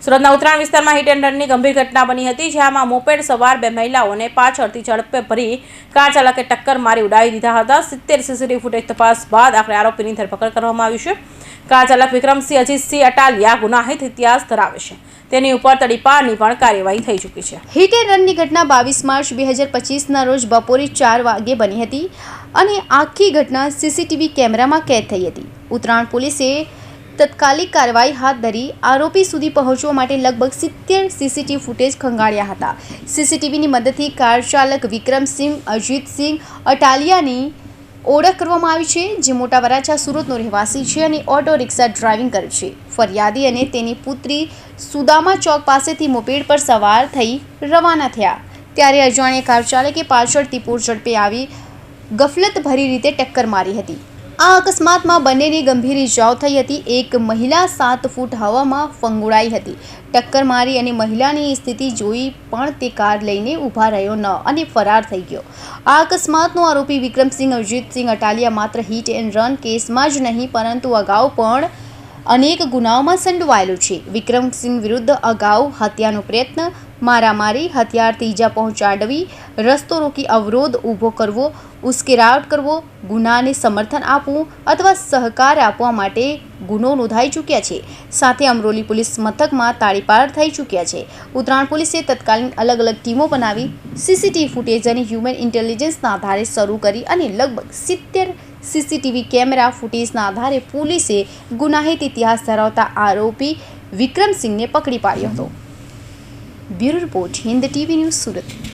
સુરતના ઉત્તરાયણ વિસ્તારમાં hit and રનની ગંભીર ઘટના બની હતી, જેમાં મોપેડ સવાર બે મહિલાઓને પાછળથી ઝડપે ભરી કાર ચાલકે ટક્કર મારી ઉડાવી દીધા હતા। 70 સીસીટીવી ફૂટેજ તપાસ બાદ આખરે આરોપીની ધરપકડ કરવામાં આવી છે। કાર ચાલક વિક્રમસિંહ અજીતસિંહ અટાલિયા ગુનાહિત ઇતિહાસ ધરાવે છે। તેની ઉપર તડીપારની પણ કાર્યવાહી થઈ ચૂકી છે। હિટ એન્ડ રનની ઘટના 22 માર્ચ 2025ના રોજ બપોરે 4 વાગે બની હતી અને આખી ઘટના સીસીટીવી કેમેરામાં કેદ થઈ હતી। ઉત્તરાયણ પોલીસે તત્કાલિક કાર્યવાહી હાથ ધરી આરોપી સુધી પહોંચવા માટે લગભગ 70 સીસીટીવી ફૂટેજ ખંગાળ્યા હતા। સીસીટીવીની મદદથી કાર ચાલક વિક્રમસિંહ અજીતસિંહ અટાલિયાની ઓળખ કરવામાં આવી છે, જે મોટા વરાછા સુરતનો રહેવાસી છે અને ઓટો રિક્ષા ડ્રાઇવિંગ કરે છે। ફરિયાદી અને તેની પુત્રી સુદામા ચોક પાસેથી મોપેડ પર સવાર થઈ રવાના થયા, ત્યારે અજાણ્યા કાર ચાલકે પાછળથી પૂર ઝડપે આવી ગફલતભરી રીતે ટક્કર મારી હતી। આ અકસ્માતમાં બંનેને ગંભીર ઇજાઓ થઈ હતી। એક મહિલા 7 ફૂટ હવામાં ફંગોળાઈ હતી। ટક્કર મારી અને મહિલાની સ્થિતિ જોઈ પણ તે કાર લઈને ઊભા રહ્યો ન અને ફરાર થઈ ગયો। આ અકસ્માતનો આરોપી વિક્રમસિંહ અજીતસિંહ અટાલિયા માત્ર હિટ એન્ડ રન કેસમાં જ નહીં પરંતુ અગાઉ પણ અનેક ગુનાઓમાં સંડોવાયેલો છે। વિક્રમસિંહ વિરુદ્ધ અગાઉ હત્યાનો પ્રયત્ન, મારામારી, હથિયારથી ઈજા પહોંચાડવી, રસ્તો રોકી અવરોધ ઊભો કરવો, ઉશ્કેરાટ કરવો, ગુનાને સમર્થન આપવું અથવા સહકાર આપવા માટે ગુનો નોંધાઈ ચૂક્યા છે। સાથે અમરોલી પોલીસ મથકમાં તાળીપાર થઈ ચૂક્યા છે। ઉત્તરાયણ પોલીસે તત્કાલીન અલગ અલગ ટીમો બનાવી સીસીટીવી ફૂટેજ અને હ્યુમન ઇન્ટેલિજન્સના આધારે શરૂ કરી અને લગભગ 70 સીસીટીવી કેમેરા ફૂટેજના આધારે પોલીસે ગુનાહિત ઇતિહાસ ધરાવતા આરોપી વિક્રમસિંહને પકડી પાડ્યો હતો। Bureau report, Hind TV news, Surat.